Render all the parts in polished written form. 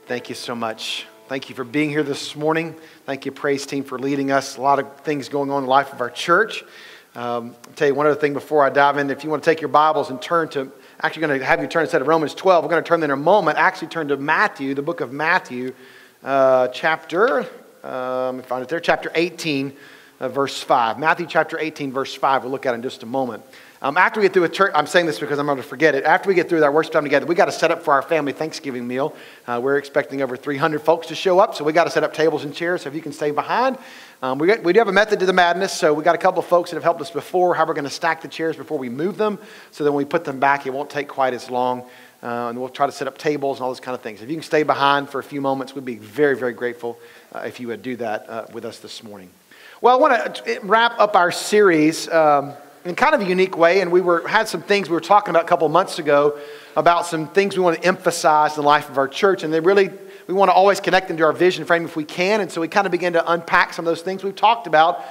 Thank you so much. Thank you for being here this morning. Thank you, praise team, for leading us. A lot of things going on in the life of our church. I'll tell you one other thing before I dive in. If you want to take your Bibles and turn to, actually going to have you turn instead of Romans 12, we're going to turn in a moment, actually turn to Matthew, the book of Matthew, chapter 18, verse 5. Matthew chapter 18, verse 5, we'll look at it in just a moment. After we get through with church, I'm saying this because I'm going to forget it. After we get through with our worship time together, we got to set up for our family Thanksgiving meal. We're expecting over 300 folks to show up, so we got to set up tables and chairs. So if you can stay behind, we do have a method to the madness. So we got a couple of folks that have helped us before. How we're going to stack the chairs before we move them, so that when we put them back, it won't take quite as long. And we'll try to set up tables and all those kind of things. If you can stay behind for a few moments, we'd be very, very grateful if you would do that with us this morning. Well, I want to wrap up our series in kind of a unique way, and had some things we were talking about a couple of months ago about some things we want to emphasize in the life of our church, and we want to always connect them to our vision frame if we can, and so we kind of began to unpack some of those things. We've talked about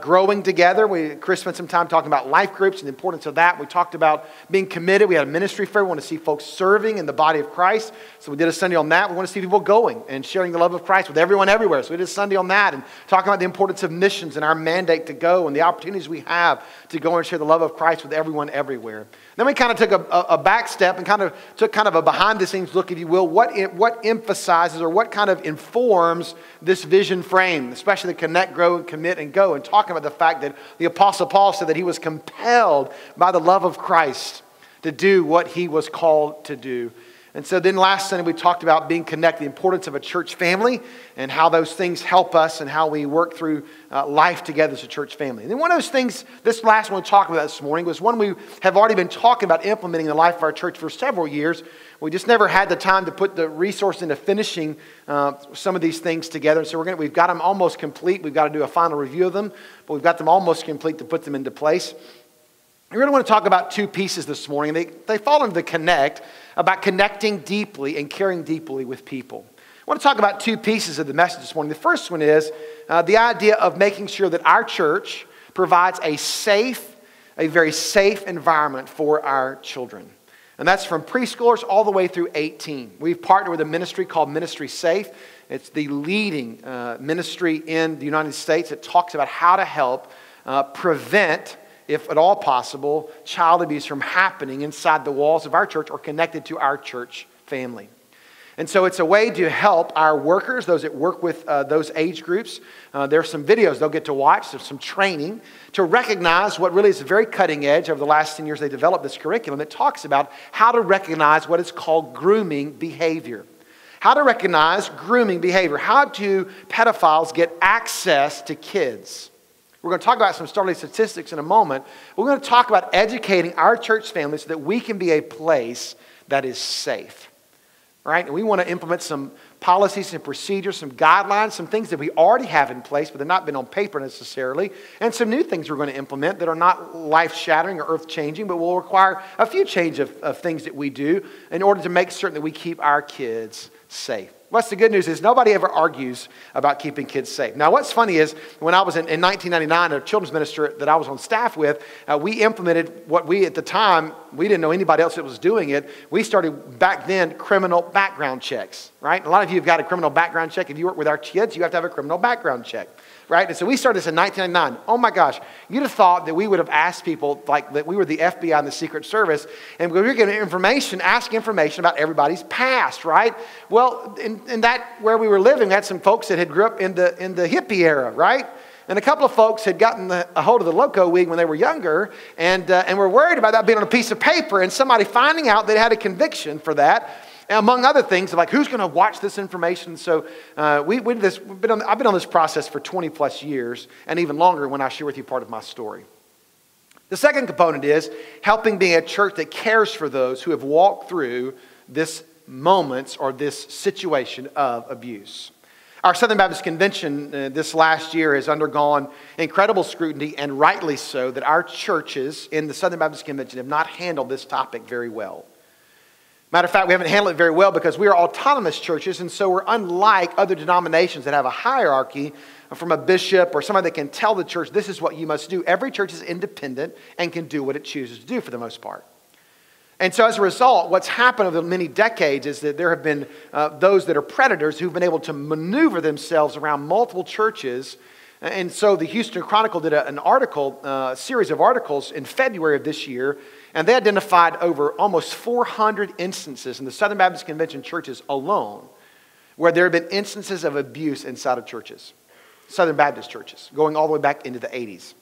growing together. Chris spent some time talking about life groups and the importance of that. We talked about being committed. We had a ministry fair. We want to see folks serving in the body of Christ, so we did a Sunday on that. We want to see people going and sharing the love of Christ with everyone everywhere, so we did a Sunday on that and talking about the importance of missions and our mandate to go and the opportunities we have to go and share the love of Christ with everyone everywhere. Then we kind of took a back step and kind of took kind of a behind-the-scenes look, if you will, what emphasizes or what kind of informs this vision frame, especially the connect, grow, and commit, and go, and talking about the fact that the Apostle Paul said that he was compelled by the love of Christ to do what he was called to do. And so then last Sunday we talked about being connected, the importance of a church family, and how those things help us and how we work through life together as a church family. And then one of those things, this last one we talked about this morning, was one we have already been talking about implementing in the life of our church for several years. We just never had the time to put the resource into finishing some of these things together. And so we've got them almost complete. We've got to do a final review of them, but we've got them almost complete to put them into place. I really want to talk about two pieces this morning. They fall into the connect, about connecting deeply and caring deeply with people. I want to talk about two pieces of the message this morning. The first one is the idea of making sure that our church provides a very safe environment for our children. And that's from preschoolers all the way through 18. We've partnered with a ministry called Ministry Safe. It's the leading ministry in the United States that talks about how to help prevent, if at all possible, child abuse from happening inside the walls of our church or connected to our church family. And so it's a way to help our workers, those that work with those age groups. There are some videos they'll get to watch, there's some training to recognize what really is very cutting edge. Over the last 10 years, they developed this curriculum that talks about how to recognize what is called grooming behavior. How to recognize grooming behavior. How do pedophiles get access to kids? We're going to talk about some startling statistics in a moment. We're going to talk about educating our church family so that we can be a place that is safe. Right? And we want to implement some policies and procedures, some guidelines, some things that we already have in place, but they've not been on paper necessarily, and some new things we're going to implement that are not life-shattering or earth-changing, but will require a few change of things that we do in order to make certain that we keep our kids safe. What's the good news is nobody ever argues about keeping kids safe. Now, what's funny is when I was in 1999, a children's minister that I was on staff with, we implemented what we, at the time, we didn't know anybody else that was doing it. We started back then criminal background checks, right? A lot of you have got a criminal background check. If you work with our kids, you have to have a criminal background check, right? And so we started this in 1999. Oh my gosh, you'd have thought that we would have asked people like that we were the FBI and the Secret Service, and we were getting information, asking information about everybody's past, right? Well, in that where we were living, we had some folks that had grew up in the hippie era, right? And a couple of folks had gotten a hold of the loco weed when they were younger, and were worried about that being on a piece of paper, and somebody finding out they had a conviction for that. Among other things, like who's going to watch this information? So I've been on this process for 20 plus years, and even longer when I share with you part of my story. The second component is helping being a church that cares for those who have walked through this moments or this situation of abuse. Our Southern Baptist Convention this last year has undergone incredible scrutiny, and rightly so, that our churches in the Southern Baptist Convention have not handled this topic very well. Matter of fact, we haven't handled it very well because we are autonomous churches, and so we're unlike other denominations that have a hierarchy from a bishop or somebody that can tell the church, this is what you must do. Every church is independent and can do what it chooses to do for the most part. And so as a result, what's happened over the many decades is that there have been those that are predators who've been able to maneuver themselves around multiple churches. And so the Houston Chronicle did a series of articles in February of this year, and they identified over almost 400 instances in the Southern Baptist Convention churches alone where there have been instances of abuse inside of churches, Southern Baptist churches, going all the way back into the 80s.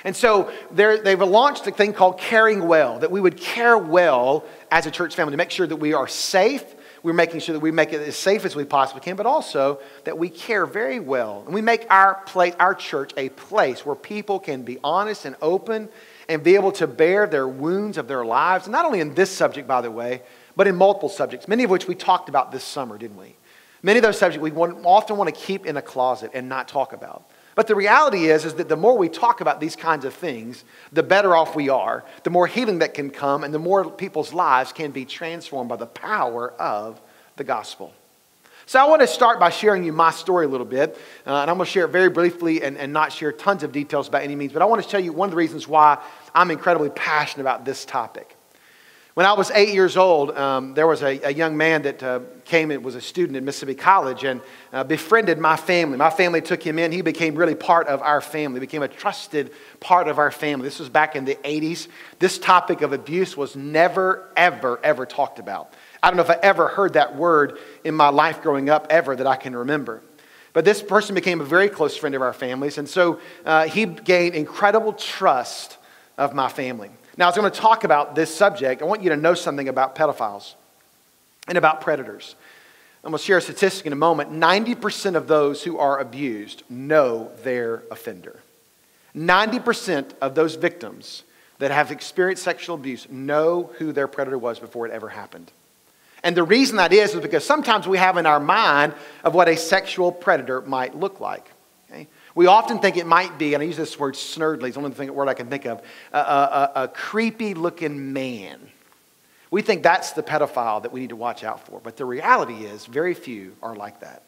And so they've launched a thing called Caring Well, that we would care well as a church family to make sure that we are safe. We're making sure that we make it as safe as we possibly can, but also that we care very well. And we make our church a place where people can be honest and open and be able to bear their wounds of their lives. And not only in this subject, by the way, but in multiple subjects, many of which we talked about this summer, didn't we? Many of those subjects we often want to keep in a closet and not talk about. But the reality is that the more we talk about these kinds of things, the better off we are, the more healing that can come, and the more people's lives can be transformed by the power of the gospel. So I want to start by sharing you my story a little bit, and I'm going to share it very briefly and not share tons of details by any means, but I want to tell you one of the reasons why I'm incredibly passionate about this topic. When I was 8 years old, there was a young man that came and was a student at Mississippi College and befriended my family. My family took him in. He became really part of our family, became a trusted part of our family. This was back in the 80s. This topic of abuse was never, ever, ever talked about. I don't know if I ever heard that word in my life growing up ever that I can remember. But this person became a very close friend of our families, and so he gained incredible trust of my family. Now, as I'm going to talk about this subject, I want you to know something about pedophiles and about predators. I'm going to share a statistic in a moment. 90% of those who are abused know their offender. 90% of those victims that have experienced sexual abuse know who their predator was before it ever happened. And the reason that is because sometimes we have in our mind of what a sexual predator might look like. Okay? We often think it might be, and I use this word snurdly, it's the only word I can think of, a creepy-looking man. We think that's the pedophile that we need to watch out for. But the reality is, very few are like that.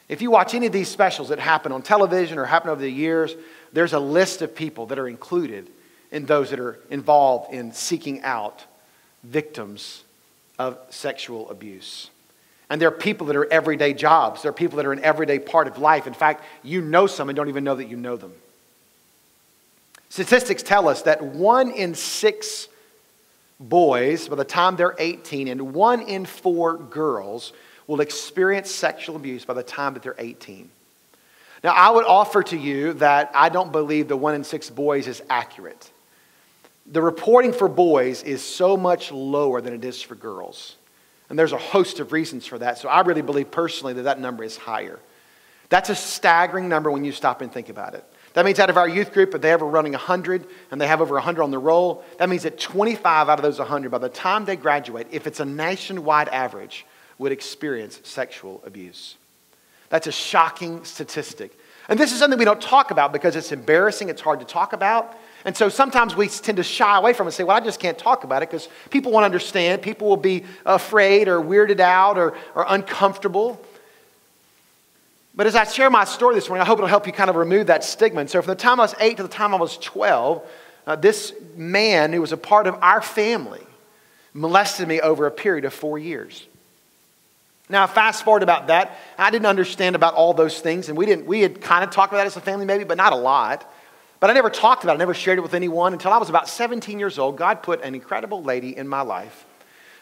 If you watch any of these specials that happen on television or happen over the years, there's a list of people that are included in those that are involved in seeking out victims of sexual abuse. And there are people that are everyday jobs. There are people that are an everyday part of life. In fact, you know some and don't even know that you know them. Statistics tell us that 1 in 6 boys, by the time they're 18, and 1 in 4 girls will experience sexual abuse by the time that they're 18. Now, I would offer to you that I don't believe the 1 in 6 boys is accurate. The reporting for boys is so much lower than it is for girls. And there's a host of reasons for that. So I really believe personally that that number is higher. That's a staggering number when you stop and think about it. That means out of our youth group, if they ever running 100 and they have over 100 on the roll, that means that 25 out of those 100, by the time they graduate, if it's a nationwide average, would experience sexual abuse. That's a shocking statistic. And this is something we don't talk about because it's embarrassing, it's hard to talk about. And so sometimes we tend to shy away from it and say, well, I just can't talk about it because people won't understand. People will be afraid or weirded out or uncomfortable. But as I share my story this morning, I hope it'll help you kind of remove that stigma. And so from the time I was 8 to the time I was 12, this man who was a part of our family molested me over a period of 4 years. Now, fast forward about that, I didn't understand about all those things. And we had kind of talked about that as a family maybe, but not a lot. But I never talked about it, I never shared it with anyone until I was about 17 years old. God put an incredible lady in my life,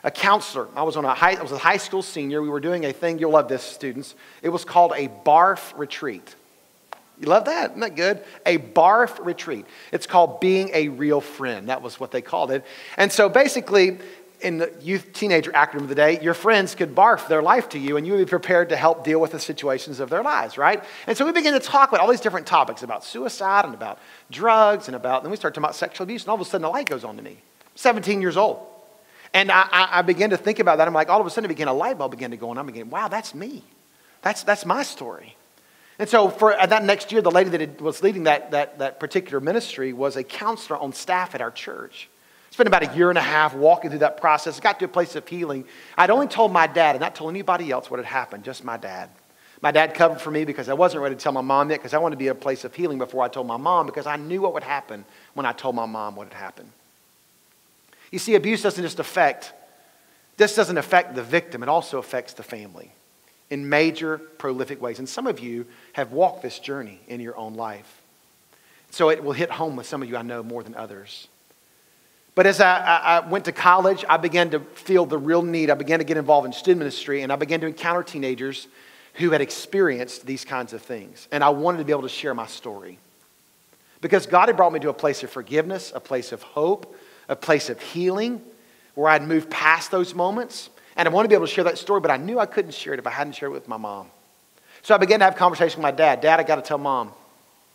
a counselor. I was a high school senior. We were doing a thing, you'll love this, students. It was called a BARF retreat. You love that? Isn't that good? A BARF retreat. It's called Being a Real Friend. That was what they called it. And so basically, in the youth teenager acronym of the day, your friends could barf their life to you and you would be prepared to help deal with the situations of their lives, right? And so we began to talk about all these different topics, about suicide and about drugs and then we started talking about sexual abuse, and all of a sudden the light goes on to me. 17 years old. And I began to think about that. I'm like, all of a sudden a light bulb began to go on. I'm thinking, wow, that's me. That's my story. And so for that next year, the lady that was leading that particular ministry was a counselor on staff at our church. Spent about 1.5 years walking through that process. Got to a place of healing. I'd only told my dad and not told anybody else what had happened, just my dad. My dad covered for me because I wasn't ready to tell my mom yet because I wanted to be at a place of healing before I told my mom because I knew what would happen when I told my mom what had happened. You see, abuse doesn't affect the victim, it also affects the family in major, prolific ways. And some of you have walked this journey in your own life. So it will hit home with some of you, I know, more than others. But as I went to college, I began to feel the real need. I began to get involved in student ministry, and I began to encounter teenagers who had experienced these kinds of things. And I wanted to be able to share my story. Because God had brought me to a place of forgiveness, a place of hope, a place of healing, where I'd moved past those moments. And I wanted to be able to share that story, but I knew I couldn't share it if I hadn't shared it with my mom. So I began to have a conversation with my dad. Dad, I got to tell Mom.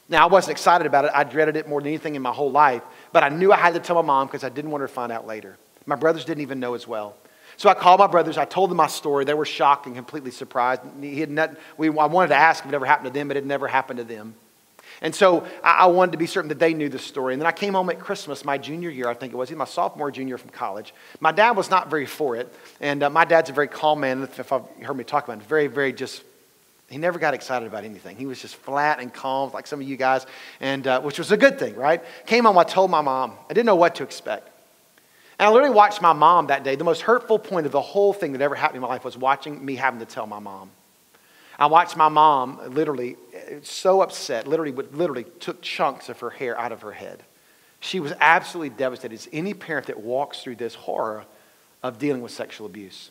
Now, I wasn't excited about it. I dreaded it more than anything in my whole life. But I knew I had to tell my mom because I didn't want her to find out later. My brothers didn't even know as well. So I called my brothers. I told them my story. They were shocked and completely surprised. I wanted to ask if it ever happened to them, but it never happened to them. And so I wanted to be certain that they knew the story. And then I came home at Christmas, my junior year, I think it was. He was my sophomore or junior from college. My dad was not very for it. And my dad's a very calm man. If you've heard me talk about him, very, very just, he never got excited about anything. He was just flat and calm, like some of you guys, and which was a good thing, right? Came home, I told my mom. I didn't know what to expect. And I literally watched my mom that day. The most hurtful point of the whole thing that ever happened in my life was watching me having to tell my mom. I watched my mom literally so upset, literally took chunks of her hair out of her head. She was absolutely devastated, as any parent that walks through this horror of dealing with sexual abuse.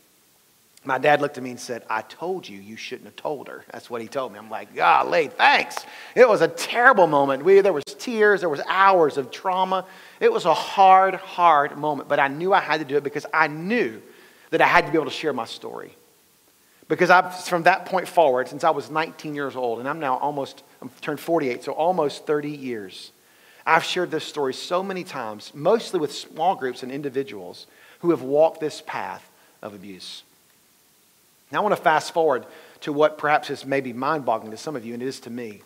My dad looked at me and said, I told you, you shouldn't have told her. That's what he told me. I'm like, golly, thanks. It was a terrible moment. There was tears. There was hours of trauma. It was a hard, hard moment. But I knew I had to do it because I knew that I had to be able to share my story. Because from that point forward, since I was 19 years old, and I'm turned 48, so almost 30 years, I've shared this story so many times, mostly with small groups and individuals who have walked this path of abuse. Now I want to fast forward to what perhaps is maybe mind-boggling to some of you, and it is to me.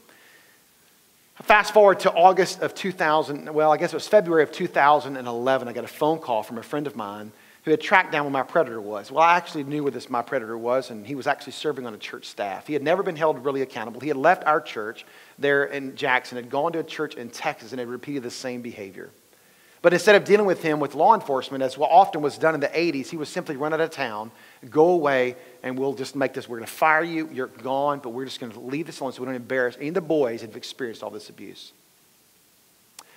Fast forward to August of 2000, well, I guess it was February of 2011, I got a phone call from a friend of mine who had tracked down where my predator was. Well, I actually knew where my predator was, and he was actually serving on a church staff. He had never been held really accountable. He had left our church there in Jackson, had gone to a church in Texas, and had repeated the same behavior. But instead of dealing with him with law enforcement, as what often was done in the 80s, he was simply run out of town, go away, and we'll just make this, we're going to fire you, you're gone, but we're just going to leave this alone so we don't embarrass any of the boys that have experienced all this abuse.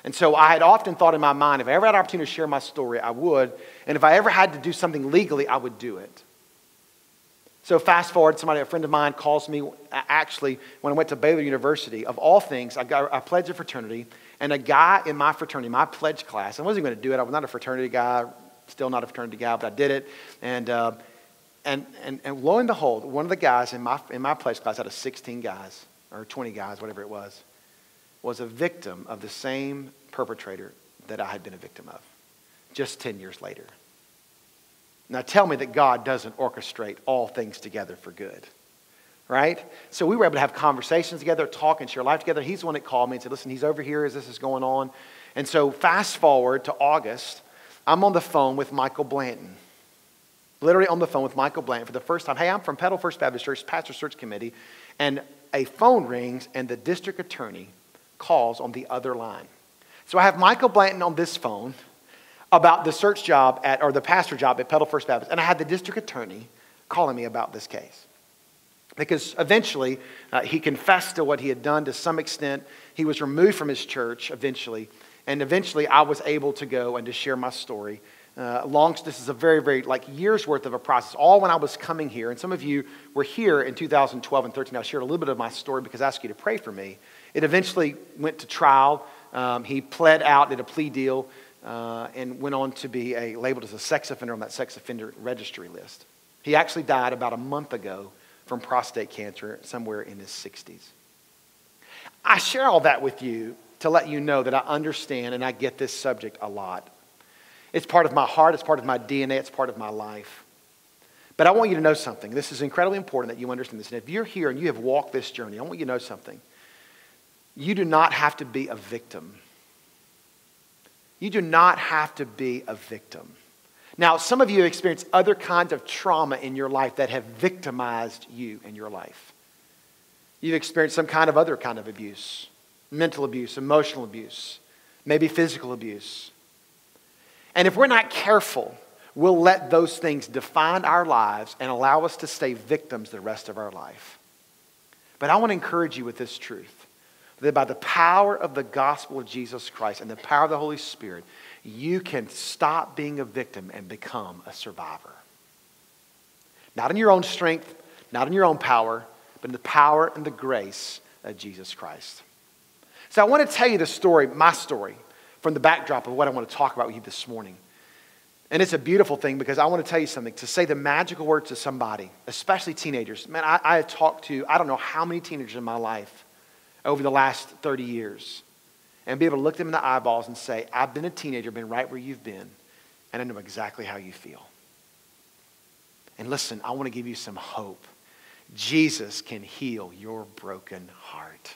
And so I had often thought in my mind, if I ever had an opportunity to share my story, I would. And if I ever had to do something legally, I would do it. So fast forward, a friend of mine calls me, actually, when I went to Baylor University, of all things, I pledged a fraternity, and a guy in my fraternity, my pledge class, I wasn't going to do it. I was not a fraternity guy, still not a fraternity guy, but I did it. And lo and behold, one of the guys in my pledge class out of 16 guys, or 20 guys, whatever it was a victim of the same perpetrator that I had been a victim of, just 10 years later. Now tell me that God doesn't orchestrate all things together for good, right? So we were able to have conversations together, talk and share life together. He's the one that called me and said, listen, he's over here as this is going on. And so fast forward to August, I'm on the phone with Michael Blanton. Literally on the phone with Michael Blanton for the first time. Hey, I'm from Petal First Baptist Church, Pastor Search Committee. And a phone rings and the district attorney calls on the other line. So I have Michael Blanton on this phone about the search job or the pastor job at Petal First Baptist. And I had the district attorney calling me about this case. Because eventually he confessed to what he had done to some extent. He was removed from his church eventually. And eventually I was able to go and to share my story. This is a very, very years worth of a process. All when I was coming here. And some of you were here in 2012 and 13. I shared a little bit of my story because I asked you to pray for me. It eventually went to trial. He pled out, did a plea deal, and went on to be labeled as a sex offender on that sex offender registry list. He actually died about a month ago from prostate cancer, somewhere in his 60s. I share all that with you to let you know that I understand and I get this subject a lot. It's part of my heart, it's part of my DNA, it's part of my life. But I want you to know something. This is incredibly important that you understand this. And if you're here and you have walked this journey, I want you to know something. You do not have to be a victim. You do not have to be a victim. Now, some of you have experienced other kinds of trauma in your life that have victimized you in your life. You've experienced some other kind of abuse, mental abuse, emotional abuse, maybe physical abuse. And if we're not careful, we'll let those things define our lives and allow us to stay victims the rest of our life. But I want to encourage you with this truth, that by the power of the gospel of Jesus Christ and the power of the Holy Spirit, you can stop being a victim and become a survivor. Not in your own strength, not in your own power, but in the power and the grace of Jesus Christ. So I want to tell you the story, my story, from the backdrop of what I want to talk about with you this morning. And it's a beautiful thing because I want to tell you something. To say the magical words to somebody, especially teenagers. Man, I have talked to, I don't know how many teenagers in my life over the last 30 years. And be able to look them in the eyeballs and say, I've been a teenager, been right where you've been, and I know exactly how you feel. And listen, I want to give you some hope. Jesus can heal your broken heart.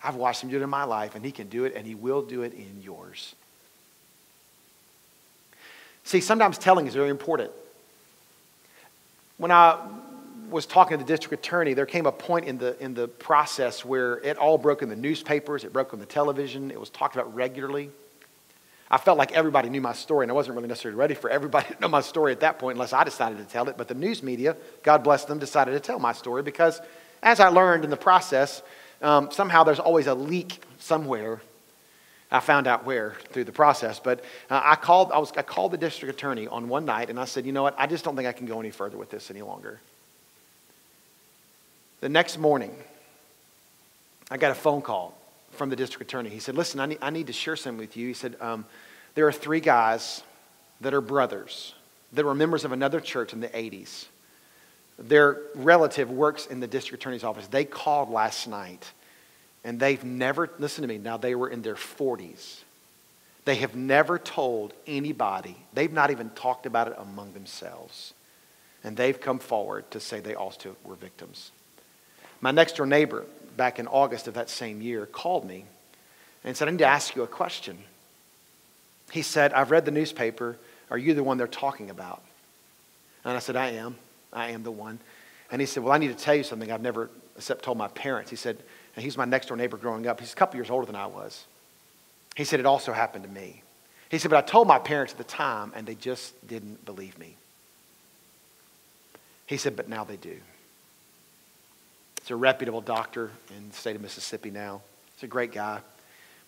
I've watched him do it in my life, and he can do it, and he will do it in yours. See, sometimes telling is very important. When I was talking to the district attorney, there came a point in the process where it all broke in the newspapers, it broke on the television, it was talked about regularly. I felt like everybody knew my story, and I wasn't really necessarily ready for everybody to know my story at that point unless I decided to tell it. But the news media, God bless them, decided to tell my story because, as I learned in the process, somehow there's always a leak somewhere. I found out where through the process. But I called the district attorney on one night, and I said, you know what, I just don't think I can go any further with this any longer. The next morning, I got a phone call from the district attorney. He said, listen, I need to share something with you. He said, there are 3 guys that are brothers that were members of another church in the 80s. Their relative works in the district attorney's office. They called last night, and they've never, listen to me, now they were in their 40s. They have never told anybody. They've not even talked about it among themselves. And they've come forward to say they also were victims. My next door neighbor, back in August of that same year, called me and said, I need to ask you a question. He said, I've read the newspaper. Are you the one they're talking about? And I said, I am. I am the one. And he said, well, I need to tell you something I've never except told my parents. He said, and he's my next door neighbor growing up. He's a couple years older than I was. He said, it also happened to me. He said, but I told my parents at the time, and they just didn't believe me. He said, but now they do. He's a reputable doctor in the state of Mississippi now. He's a great guy.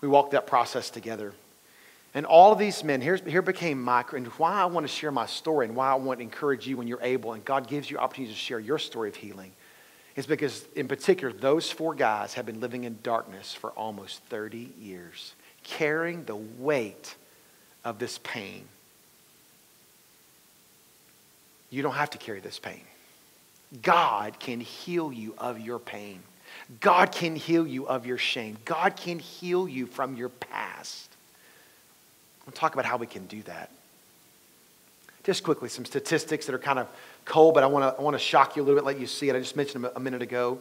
We walked that process together. And all of these men, here became my, and why I want to share my story and why I want to encourage you when you're able, and God gives you opportunity to share your story of healing, is because, in particular, those 4 guys have been living in darkness for almost 30 years, carrying the weight of this pain. You don't have to carry this pain. God can heal you of your pain. God can heal you of your shame. God can heal you from your past. We'll talk about how we can do that. Just quickly, some statistics that are kind of cold, but I want to shock you a little bit, let you see it. I just mentioned them a minute ago.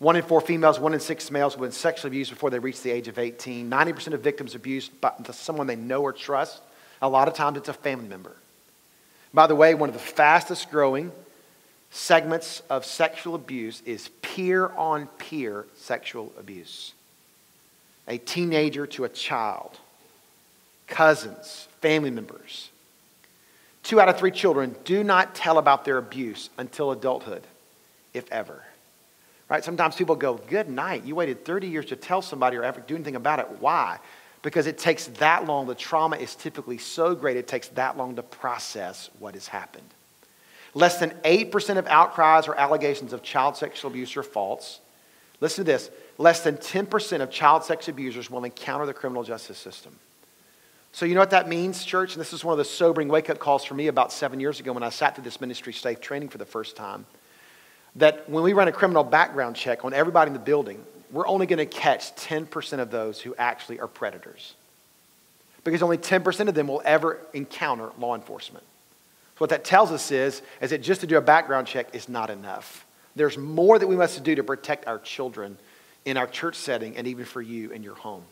1 in 4 females, 1 in 6 males have been sexually abused before they reach the age of 18. 90% of victims abused by someone they know or trust. A lot of times it's a family member. By the way, one of the fastest growing segments of sexual abuse is peer-on-peer sexual abuse. A teenager to a child. Cousins, family members. 2 out of 3 children do not tell about their abuse until adulthood, if ever. Right? Sometimes people go, good night, you waited 30 years to tell somebody or ever do anything about it. Why? Because it takes that long. The trauma is typically so great, it takes that long to process what has happened. Less than 8% of outcries or allegations of child sexual abuse are false. Listen to this. Less than 10% of child sex abusers will encounter the criminal justice system. So you know what that means, church? And this is one of the sobering wake-up calls for me about 7 years ago when I sat through this ministry safe training for the first time. That when we run a criminal background check on everybody in the building, we're only going to catch 10% of those who actually are predators. Because only 10% of them will ever encounter law enforcement. So what that tells us is that just to do a background check is not enough. There's more that we must do to protect our children in our church setting and even for you in your home.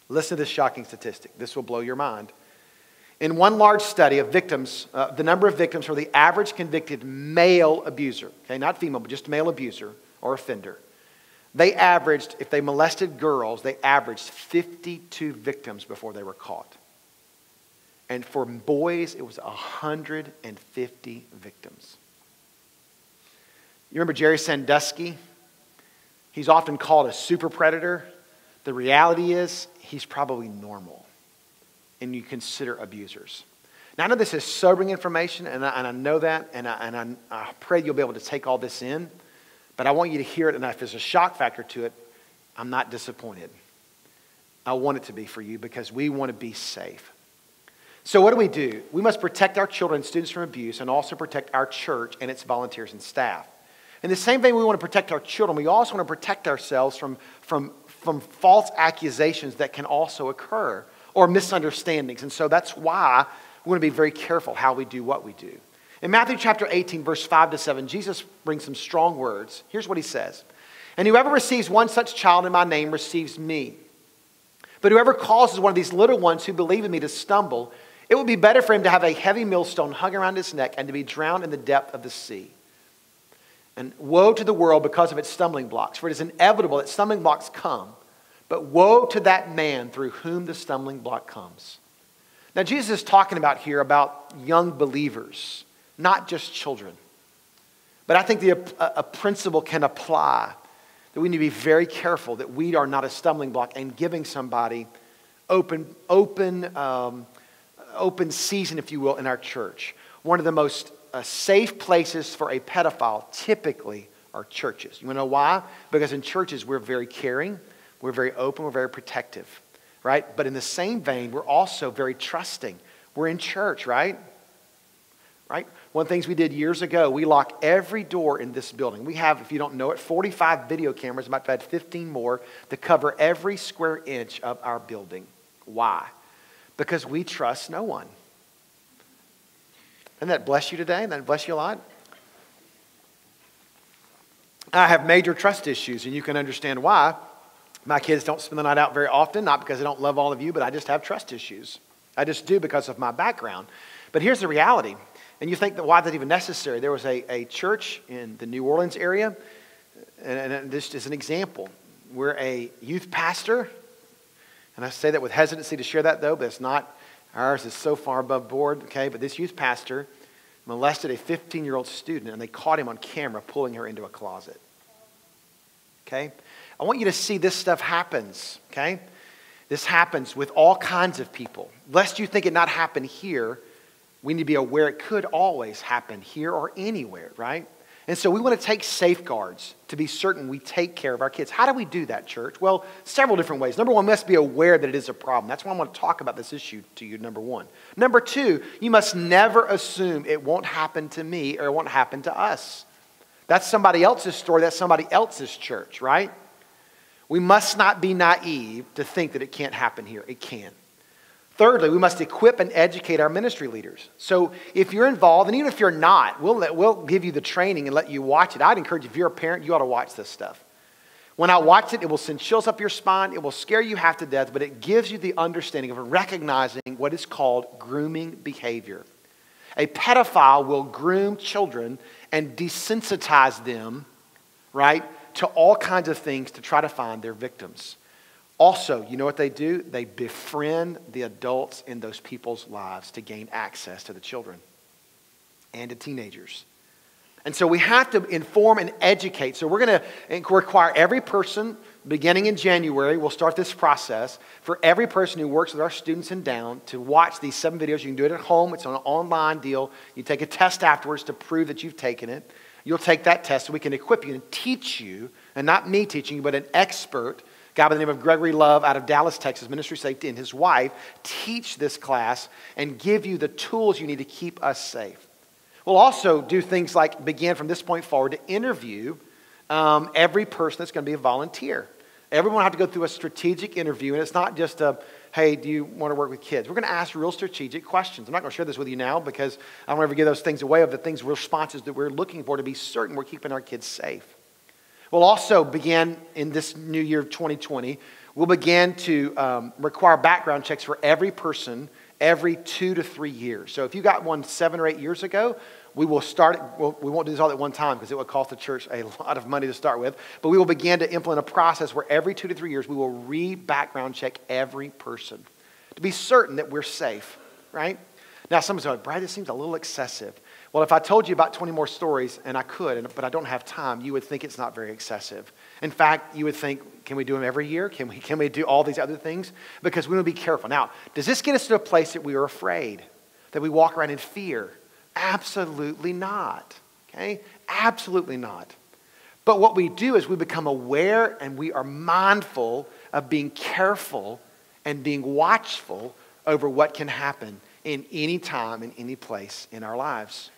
Listen to this shocking statistic. This will blow your mind. In one large study of victims, the number of victims for the average convicted male abuser, okay, not female, but just male abuser or offender, they averaged, if they molested girls, they averaged 52 victims before they were caught. And for boys, it was 150 victims. You remember Jerry Sandusky? He's often called a super predator. The reality is, he's probably normal. And you consider abusers. Now, I know this is sobering information, and I know that, and I pray you'll be able to take all this in. But I want you to hear it, and if there's a shock factor to it, I'm not disappointed. I want it to be for you because we want to be safe. So what do? We must protect our children and students from abuse and also protect our church and its volunteers and staff. In the same vein we want to protect our children, we also want to protect ourselves from false accusations that can also occur or misunderstandings. And so that's why we want to be very careful how we do what we do. In Matthew chapter 18, verse 5 to 7, Jesus brings some strong words. Here's what he says. And whoever receives one such child in my name receives me. But whoever causes one of these little ones who believe in me to stumble, it would be better for him to have a heavy millstone hung around his neck and to be drowned in the depth of the sea. And woe to the world because of its stumbling blocks, for it is inevitable that stumbling blocks come. But woe to that man through whom the stumbling block comes. Now, Jesus is talking about here about young believers, not just children. But I think a principle can apply that we need to be very careful that we are not a stumbling block and giving somebody open season, if you will, in our church. One of the most safe places for a pedophile typically are churches. You want to know why? Because in churches we're very caring, we're very open, we're very protective, right? But in the same vein, we're also very trusting. We're in church, right? Right? One of the things we did years ago, we lock every door in this building. We have, if you don't know it, 45 video cameras, about to add 15 more, to cover every square inch of our building. Why? Because we trust no one. Doesn't that bless you today? Doesn't that bless you a lot? I have major trust issues, and you can understand why. My kids don't spend the night out very often, not because I don't love all of you, but I just have trust issues. I just do because of my background. But here's the reality. And you think that why that's even necessary. There was a church in the New Orleans area, and this is an example, where a youth pastor, and I say that with hesitancy to share that though, but it's not, ours is so far above board, okay? But this youth pastor molested a 15-year-old student, and they caught him on camera pulling her into a closet. Okay? I want you to see this stuff happens, okay? This happens with all kinds of people. Lest you think it not happen here, we need to be aware it could always happen here or anywhere, right? And so we want to take safeguards to be certain we take care of our kids. How do we do that, church? Well, several different ways. Number one, we must be aware that it is a problem. That's why I want to talk about this issue to you, number one. Number two, you must never assume it won't happen to me or it won't happen to us. That's somebody else's story. That's somebody else's church, right? We must not be naive to think that it can't happen here. It can. Thirdly, we must equip and educate our ministry leaders. So if you're involved, and even if you're not, we'll give you the training and let you watch it. I'd encourage you, if you're a parent, you ought to watch this stuff. When I watch it, it will send chills up your spine. It will scare you half to death, but it gives you the understanding of recognizing what is called grooming behavior. A pedophile will groom children and desensitize them, right, to all kinds of things to try to find their victims. Also, you know what they do? They befriend the adults in those people's lives to gain access to the children and to teenagers. And so we have to inform and educate. So we're going to require every person, beginning in January, we'll start this process, for every person who works with our students in Down to watch these 7 videos. You can do it at home. It's an online deal. You take a test afterwards to prove that you've taken it. You'll take that test so we can equip you and teach you, and not me teaching you, but an expert, a guy by the name of Gregory Love out of Dallas, Texas, Ministry Safety, and his wife teach this class and give you the tools you need to keep us safe. We'll also do things like begin from this point forward to interview every person that's going to be a volunteer. Everyone will have to go through a strategic interview, and it's not just a, hey, do you want to work with kids? We're going to ask real strategic questions. I'm not going to share this with you now because I don't ever give those things away of the things, responses that we're looking for to be certain we're keeping our kids safe. We'll also begin in this new year of 2020, we'll begin to require background checks for every person every 2 to 3 years. So if you got one 7 or 8 years ago, we will start, we won't do this all at one time because it would cost the church a lot of money to start with, but we will begin to implement a process where every 2 to 3 years we will re-background check every person to be certain that we're safe, right? Now, some say, Brad, this seems a little excessive. Well, if I told you about 20 more stories, and I could, but I don't have time, you would think it's not very excessive. In fact, you would think, can we do them every year? Can we do all these other things? Because we want to be careful. Now, does this get us to a place that we are afraid? That we walk around in fear? Absolutely not. Okay? Absolutely not. But what we do is we become aware and we are mindful of being careful and being watchful over what can happen in any time, in any place in our lives.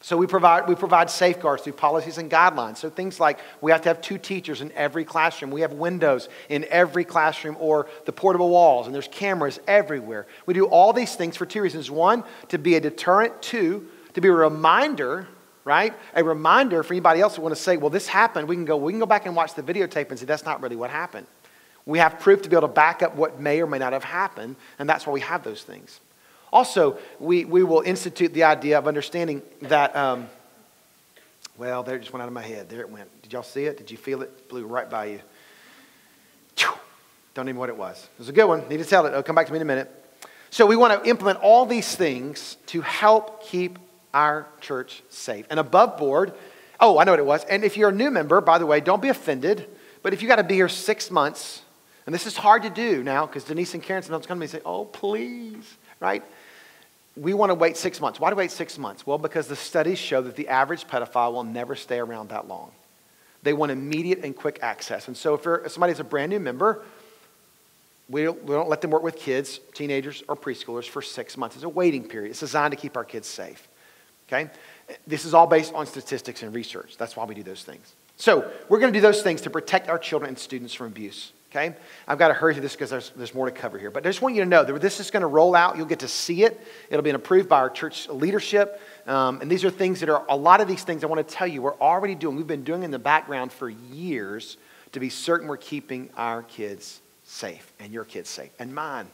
So we provide safeguards through policies and guidelines. So things like we have to have 2 teachers in every classroom. We have windows in every classroom or the portable walls, and there's cameras everywhere. We do all these things for 2 reasons. 1, to be a deterrent. 2, to be a reminder, right? A reminder for anybody else who want to say, well, this happened. We can go back and watch the videotape and say that's not really what happened. We have proof to be able to back up what may or may not have happened, and that's why we have those things. Also, we will institute the idea of understanding that, well, there it just went out of my head. There it went. Did y'all see it? Did you feel it? It blew right by you. Don't even know what it was. It was a good one. Need to tell it. It'll come back to me in a minute. So we want to implement all these things to help keep our church safe. And above board, I know what it was. And if you're a new member, by the way, don't be offended. But if you got to be here 6 months, and this is hard to do now because Denise and Karen sometimes come to me and say, oh, please, right? We want to wait 6 months. Why do we wait 6 months? Well, because the studies show that the average pedophile will never stay around that long. They want immediate and quick access. And so if somebody's a brand new member, we don't let them work with kids, teenagers, or preschoolers for 6 months. It's a waiting period. It's designed to keep our kids safe. Okay? This is all based on statistics and research. That's why we do those things. So we're going to do those things to protect our children and students from abuse. Okay? I've got to hurry through this because there's more to cover here. But I just want you to know that this is going to roll out. You'll get to see it. It'll be approved by our church leadership. And these are things that are, a lot of these things I want to tell you we're already doing. We've been doing in the background for years to be certain we're keeping our kids safe and your kids safe and mine.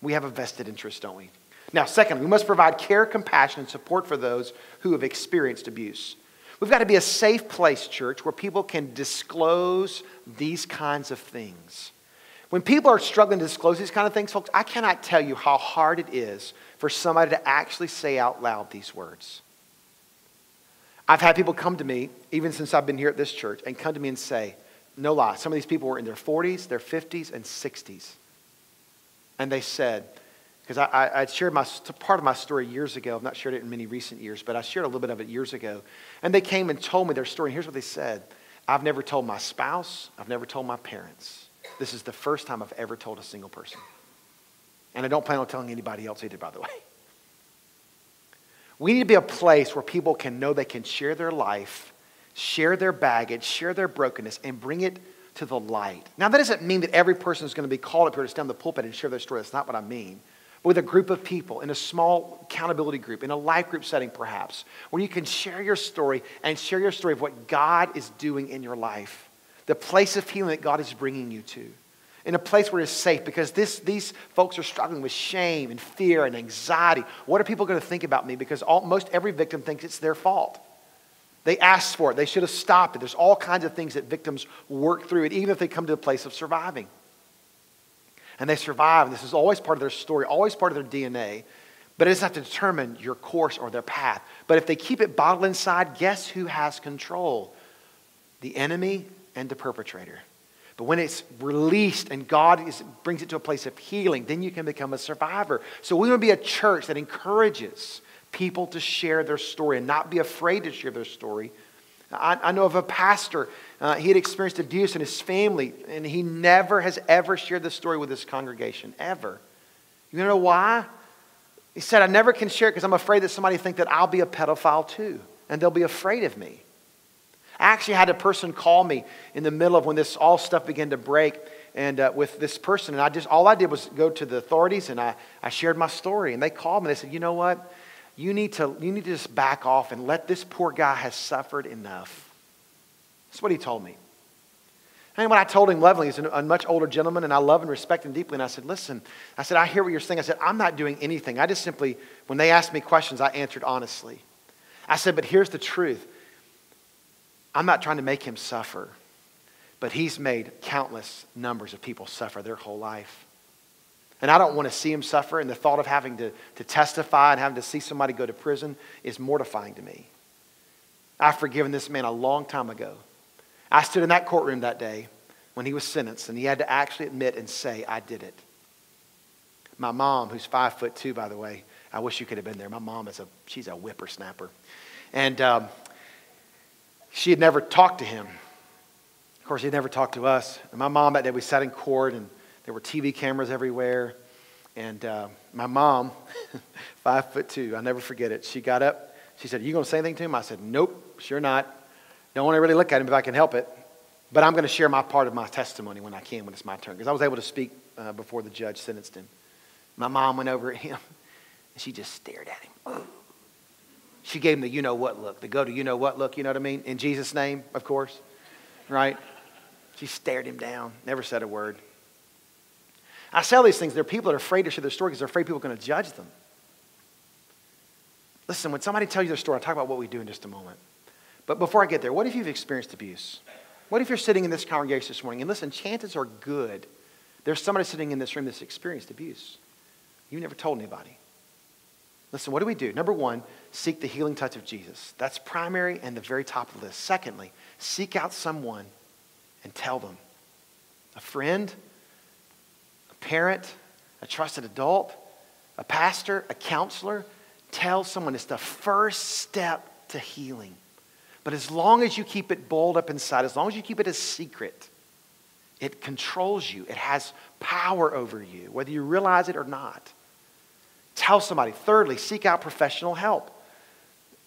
We have a vested interest, don't we? Now, second, we must provide care, compassion, and support for those who have experienced abuse. We've got to be a safe place, church, where people can disclose these kinds of things. When people are struggling to disclose these kind of things, folks, I cannot tell you how hard it is for somebody to actually say out loud these words. I've had people come to me, even since I've been here at this church, and come to me and say, no lie, some of these people were in their 40s, their 50s, and 60s. And they said, because I shared part of my story years ago. I've not shared it in many recent years, but I shared a little bit of it years ago. And they came and told me their story. And here's what they said. I've never told my spouse. I've never told my parents. This is the first time I've ever told a single person. And I don't plan on telling anybody else either, by the way. We need to be a place where people can know they can share their life, share their baggage, share their brokenness, and bring it to the light. Now, that doesn't mean that every person is going to be called up here to stand on the pulpit and share their story. That's not what I mean. With a group of people, in a small accountability group, in a life group setting perhaps, where you can share your story and share your story of what God is doing in your life. The place of healing that God is bringing you to. In a place where it's safe, because these folks are struggling with shame and fear and anxiety. What are people going to think about me? Because most every victim thinks it's their fault. They asked for it. They should have stopped it. There's all kinds of things that victims work through, even if they come to a place of surviving. And they survive. This is always part of their story, always part of their DNA. But it doesn't have to determine your course or their path. But if they keep it bottled inside, guess who has control? The enemy and the perpetrator. But when it's released and God brings it to a place of healing, then you can become a survivor. So we want to be a church that encourages people to share their story and not be afraid to share their story. I know of a pastor, he had experienced abuse in his family, and he never has ever shared this story with his congregation, ever. You know why? He said, I never can share it because I'm afraid that somebody think that I'll be a pedophile too, and they'll be afraid of me. I actually had a person call me in the middle of when this all stuff began to break, and with this person, and all I did was go to the authorities, and I shared my story, and they called me, and they said, you know what? You need to just back off and let this poor guy has suffered enough. That's what he told me. And when I told him lovingly, he's a much older gentleman, and I love and respect him deeply. And I said, listen, I hear what you're saying. I said, I'm not doing anything. I just simply, when they asked me questions, I answered honestly. I said, but here's the truth. I'm not trying to make him suffer, but he's made countless numbers of people suffer their whole life. And I don't want to see him suffer, and the thought of having to testify and having to see somebody go to prison is mortifying to me. I've forgiven this man a long time ago. I stood in that courtroom that day when he was sentenced, and he had to actually admit and say, I did it. My mom, who's 5'2", by the way, I wish you could have been there. My mom she's a whippersnapper. And she had never talked to him. Of course, he had never talked to us. And my mom, that day, we sat in court, and there were TV cameras everywhere. And my mom, 5'2", I'll never forget it. She got up. She said, "Are you going to say anything to him?" I said, "Nope, sure not. Don't want to really look at him if I can help it. But I'm going to share my part of my testimony when I can, when it's my turn." Because I was able to speak before the judge sentenced him. My mom went over at him, and she just stared at him. Oh. She gave him the you-know-what look, the go to you-know-what look, you know what I mean? In Jesus' name, of course, right? She stared him down, never said a word. I say all these things. There are people that are afraid to share their story because they're afraid people are going to judge them. Listen, when somebody tells you their story, I'll talk about what we do in just a moment. But before I get there, what if you've experienced abuse? What if you're sitting in this congregation this morning? And listen, chances are good there's somebody sitting in this room that's experienced abuse. You never told anybody. Listen, what do we do? Number one, seek the healing touch of Jesus. That's primary and the very top of the list. Secondly, seek out someone and tell them. A friend, a parent, a trusted adult, a pastor, a counselor. Tell someone. It's the first step to healing. But as long as you keep it balled up inside, as long as you keep it a secret, it controls you. It has power over you, whether you realize it or not. Tell somebody. Thirdly, seek out professional help.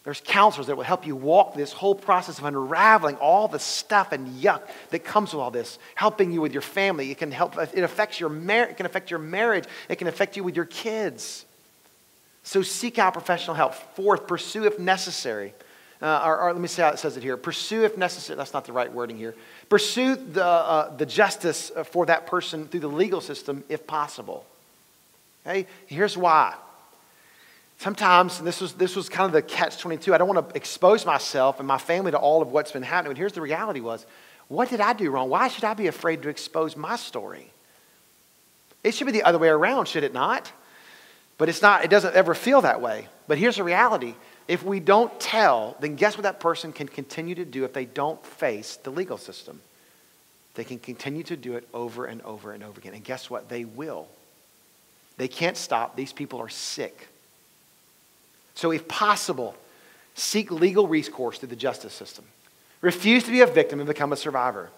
There's counselors that will help you walk this whole process of unraveling all the stuff and yuck that comes with all this, helping you with your family. It can help. It affects your marriage. It can affect your marriage. It can affect you with your kids. So seek out professional help. Fourth, pursue if necessary. Or let me see how it says it here. Pursue if necessary. That's not the right wording here. Pursue the justice for that person through the legal system if possible. Okay? Here's why. Sometimes, and this was kind of the catch-22, I don't want to expose myself and my family to all of what's been happening. But here's the reality was, what did I do wrong? Why should I be afraid to expose my story? It should be the other way around, should it not? But it's not. It doesn't ever feel that way. But here's the reality. If we don't tell, then guess what that person can continue to do if they don't face the legal system? They can continue to do it over and over and over again. And guess what? They will. They can't stop. These people are sick. So if possible, seek legal recourse through the justice system. Refuse to be a victim and become a survivor.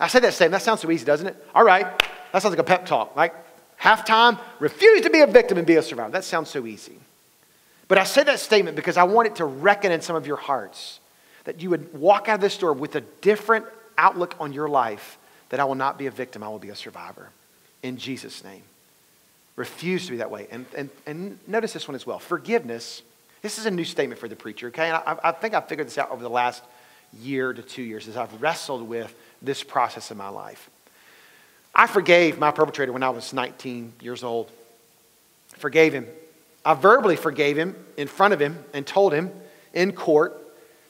I said that statement. That sounds so easy, doesn't it? All right. That sounds like a pep talk. Like halftime, refuse to be a victim and be a survivor. That sounds so easy. But I said that statement because I want it to reckon in some of your hearts that you would walk out of this door with a different outlook on your life, that I will not be a victim, I will be a survivor. In Jesus' name. Refuse to be that way. And notice this one as well. Forgiveness. This is a new statement for the preacher, okay? And I think I've figured this out over the last year to 2 years as I've wrestled with this process in my life. I forgave my perpetrator when I was 19 years old. Forgave him. I verbally forgave him in front of him and told him in court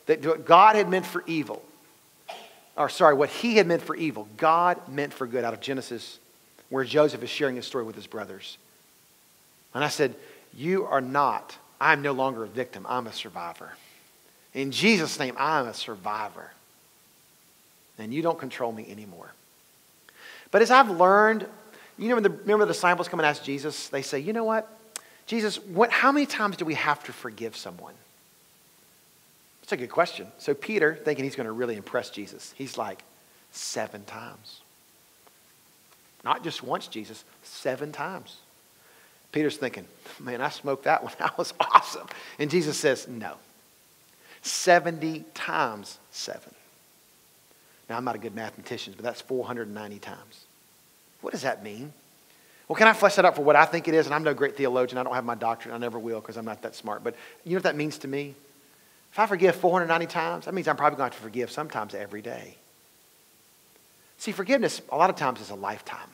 that what God had meant for evil, what he had meant for evil, God meant for good, out of Genesis, where Joseph is sharing his story with his brothers. And I said, I'm no longer a victim, I'm a survivor. In Jesus' name, I'm a survivor. And you don't control me anymore. But as I've learned, remember the disciples come and ask Jesus, they say, you know what? Jesus, how many times do we have to forgive someone? That's a good question. So Peter, thinking he's going to really impress Jesus, he's like, 7 times. Not just once, Jesus, 7 times. Peter's thinking, man, I smoked that one. That was awesome. And Jesus says, no. 70 times 7. Now, I'm not a good mathematician, but that's 490 times. What does that mean? Well, can I flesh that out for what I think it is? And I'm no great theologian. I don't have my doctorate. I never will because I'm not that smart. But you know what that means to me? If I forgive 490 times, that means I'm probably going to have to forgive sometimes every day. See, forgiveness a lot of times is a lifetime.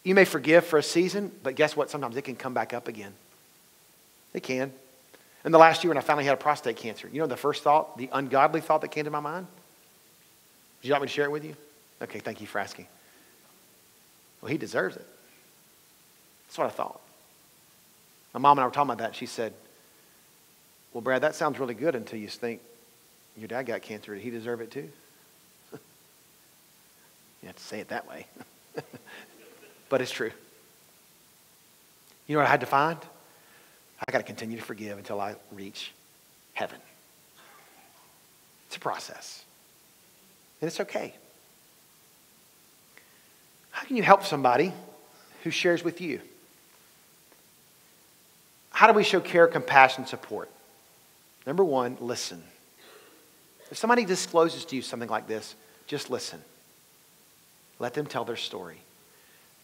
You may forgive for a season, but guess what? Sometimes it can come back up again. It can. In the last year when I finally had prostate cancer, you know the first thought, the ungodly thought that came to my mind? Would you like me to share it with you? Okay, thank you for asking. Well, he deserves it. That's what I thought. My mom and I were talking about that. She said, well, Brad, that sounds really good until you think your dad got cancer. Did he deserve it too? You have to say it that way. But it's true. You know what I had to find? I got to continue to forgive until I reach heaven. It's a process. And it's okay. How can you help somebody who shares with you? How do we show care, compassion, support? Number one, listen. If somebody discloses to you something like this, just listen. Let them tell their story.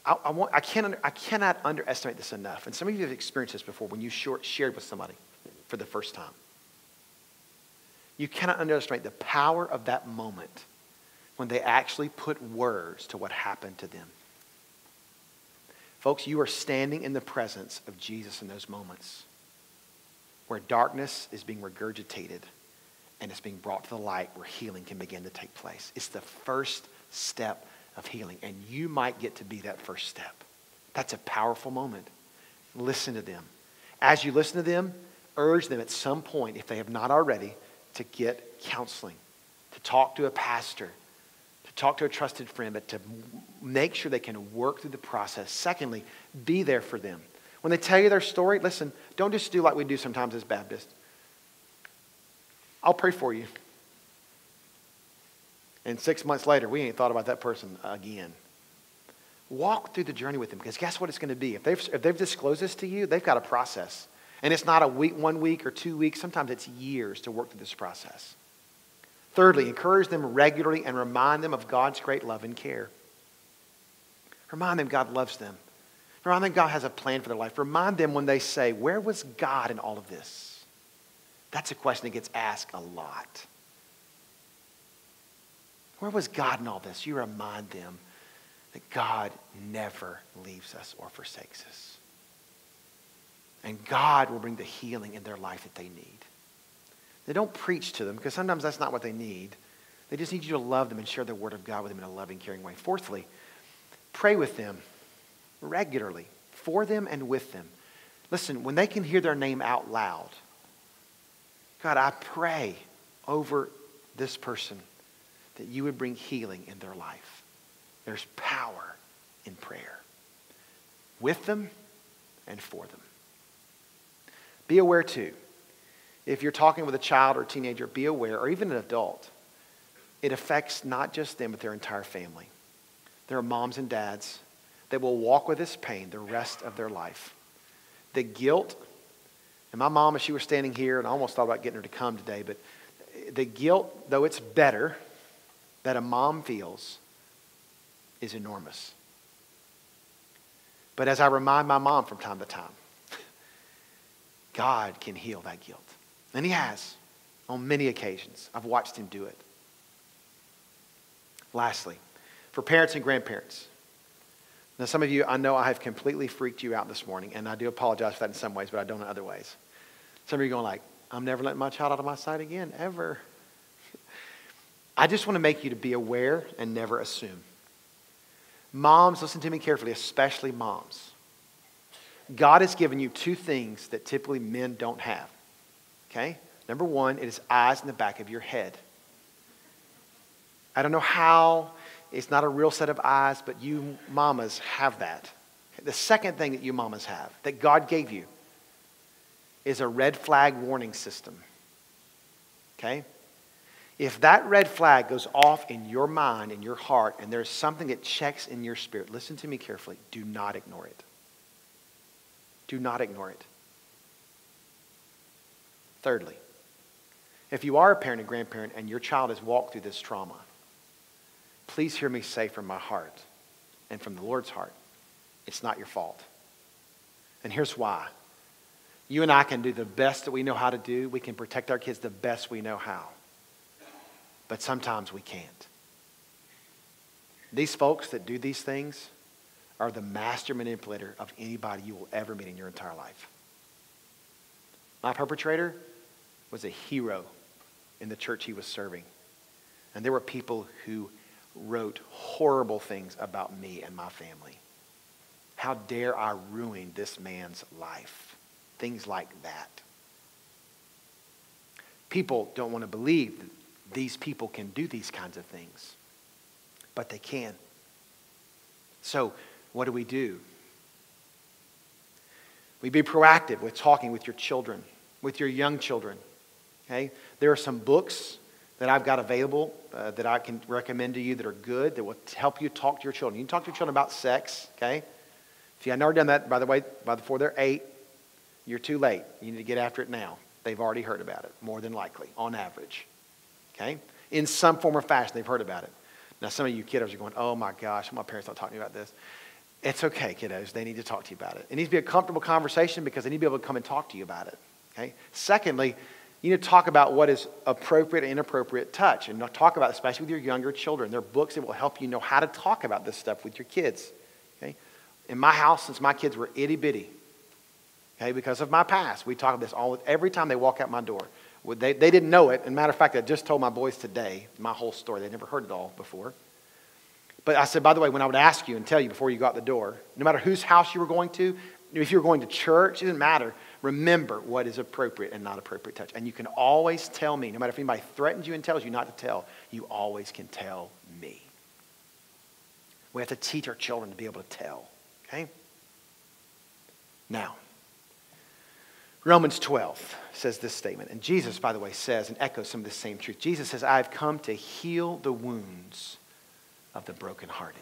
I cannot underestimate this enough. And some of you have experienced this before when you shared with somebody for the first time. You cannot underestimate the power of that moment when they actually put words to what happened to them. Folks, you are standing in the presence of Jesus in those moments where darkness is being regurgitated and it's being brought to the light where healing can begin to take place. It's the first step of healing, and you might get to be that first step. That's a powerful moment. Listen to them. As you listen to them, urge them at some point, if they have not already, to get counseling, to talk to a pastor, to talk to a trusted friend, but to make sure they can work through the process. Secondly, be there for them. When they tell you their story, listen, don't just do like we do sometimes as Baptists. I'll pray for you. And 6 months later, we ain't thought about that person again. Walk through the journey with them, because guess what it's going to be? If they've disclosed this to you, they've got a process. And it's not a week, 1 week or 2 weeks. Sometimes it's years to work through this process. Thirdly, encourage them regularly and remind them of God's great love and care. Remind them God loves them. Remind them God has a plan for their life. Remind them when they say, where was God in all of this? That's a question that gets asked a lot. Where was God in all this? You remind them that God never leaves us or forsakes us. And God will bring the healing in their life that they need. They don't preach to them, because sometimes that's not what they need. They just need you to love them and share the word of God with them in a loving, caring way. Fourthly, pray with them regularly, for them and with them. Listen, when they can hear their name out loud, God, I pray over this person that you would bring healing in their life. There's power in prayer. With them and for them. Be aware too, if you're talking with a child or a teenager, be aware, or even an adult, it affects not just them, but their entire family. There are moms and dads that will walk with this pain the rest of their life. The guilt, and my mom, as she was standing here, and I almost thought about getting her to come today, but the guilt, though it's better, that a mom feels is enormous. But as I remind my mom from time to time, God can heal that guilt. And he has on many occasions. I've watched him do it. Lastly, for parents and grandparents. Now some of you, I know I have completely freaked you out this morning, and I do apologize for that in some ways, but I don't in other ways. Some of you are going like, I'm never letting my child out of my sight again, ever. I just want to make you to be aware and never assume. Moms, listen to me carefully, especially moms. God has given you two things that typically men don't have. Okay? Number one, it is eyes in the back of your head. I don't know how, it's not a real set of eyes, but you mamas have that. The second thing that you mamas have, that God gave you, is a red flag warning system. Okay? If that red flag goes off in your mind, in your heart, and there's something that checks in your spirit, listen to me carefully. Do not ignore it. Do not ignore it. Thirdly, if you are a parent and grandparent and your child has walked through this trauma, please hear me say from my heart and from the Lord's heart, it's not your fault. And here's why. You and I can do the best that we know how to do. We can protect our kids the best we know how. But sometimes we can't. These folks that do these things are the master manipulator of anybody you will ever meet in your entire life. My perpetrator was a hero in the church he was serving. And there were people who wrote horrible things about me and my family. how dare I ruin this man's life? Things like that. People don't want to believe that these people can do these kinds of things, but they can. So what do? We be proactive with talking with your children, with your young children. Okay? There are some books that I've got available that I can recommend to you that are good, that will help you talk to your children. You can talk to your children about sex, okay? If you have never done that, by the way, before they're 8, you're too late. You need to get after it now. They've already heard about it, more than likely, on average. Okay? In some form or fashion, they've heard about it. Now, some of you kiddos are going, oh my gosh, my parents don't talk to me about this. It's okay, kiddos. They need to talk to you about it. It needs to be a comfortable conversation because they need to be able to come and talk to you about it. Okay? Secondly, you need to talk about what is appropriate and inappropriate touch. And talk about, especially with your younger children. There are books that will help you know how to talk about this stuff with your kids. Okay? In my house, since my kids were itty bitty, okay, because of my past, we talk about this every time they walk out my door. They didn't know it. And matter of fact, I just told my boys today my whole story. They'd never heard it all before. But I said, by the way, when I would ask you and tell you before you got the door, no matter whose house you were going to, if you were going to church, it doesn't matter. Remember what is appropriate and not appropriate touch. And you can always tell me, no matter if anybody threatens you and tells you not to tell, you always can tell me. We have to teach our children to be able to tell. Okay? Now, Romans 12 says this statement. And Jesus, by the way, says and echoes some of the same truth. Jesus says, I have come to heal the wounds of the brokenhearted.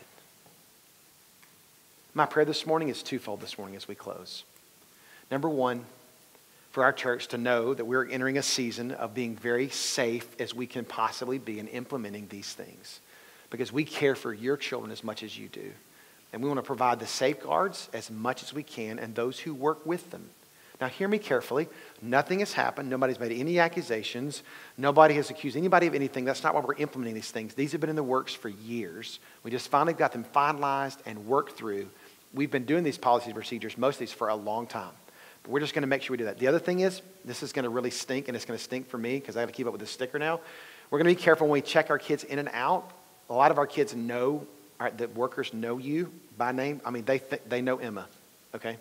My prayer this morning is twofold this morning as we close. Number one, for our church to know that we're entering a season of being very safe as we can possibly be in implementing these things. Because we care for your children as much as you do. And we want to provide the safeguards as much as we can and those who work with them. Now hear me carefully. Nothing has happened. Nobody's made any accusations. Nobody has accused anybody of anything. That's not why we're implementing these things. These have been in the works for years. We just finally got them finalized and worked through. We've been doing these policies and procedures, most of these for a long time. But we're just going to make sure we do that. The other thing is, this is going to really stink, and it's going to stink for me because I have to keep up with this sticker now. We're going to be careful when we check our kids in and out. A lot of our kids know, the workers know you by name. I mean, they know Emma, okay?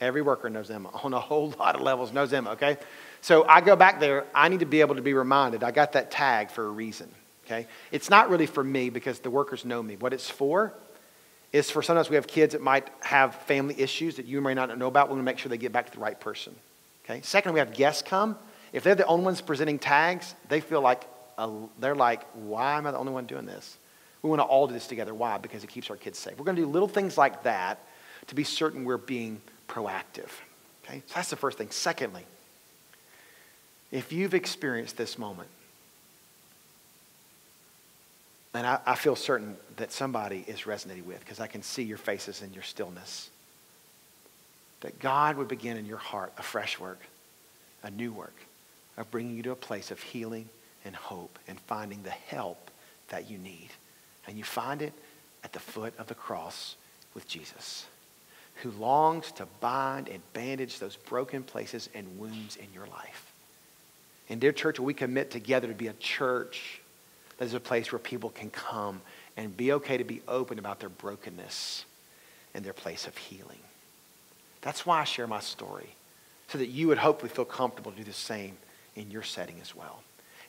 Every worker knows Emma on a whole lot of levels, knows Emma, okay? So I go back there. I need to be able to be reminded. I got that tag for a reason, okay? It's not really for me because the workers know me. What it's for is for sometimes we have kids that might have family issues that you may not know about. We want to make sure they get back to the right person, okay? Second, we have guests come. If they're the only ones presenting tags, they feel like, they're like, why am I the only one doing this? We want to all do this together. Why? Because it keeps our kids safe. We're going to do little things like that to be certain we're being proactive. Okay? So that's the first thing. Secondly, if you've experienced this moment, and I feel certain that somebody is resonating with, because I can see your faces in your stillness, that God would begin in your heart a fresh work, a new work, of bringing you to a place of healing and hope and finding the help that you need. And you find it at the foot of the cross with Jesus, who longs to bind and bandage those broken places and wounds in your life. And dear church, we commit together to be a church that is a place where people can come and be okay to be open about their brokenness and their place of healing. That's why I share my story, so that you would hopefully feel comfortable to do the same in your setting as well.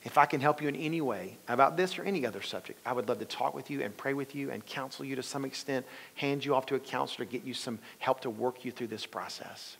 If I can help you in any way about this or any other subject, I would love to talk with you and pray with you and counsel you to some extent, hand you off to a counselor, get you some help to work you through this process.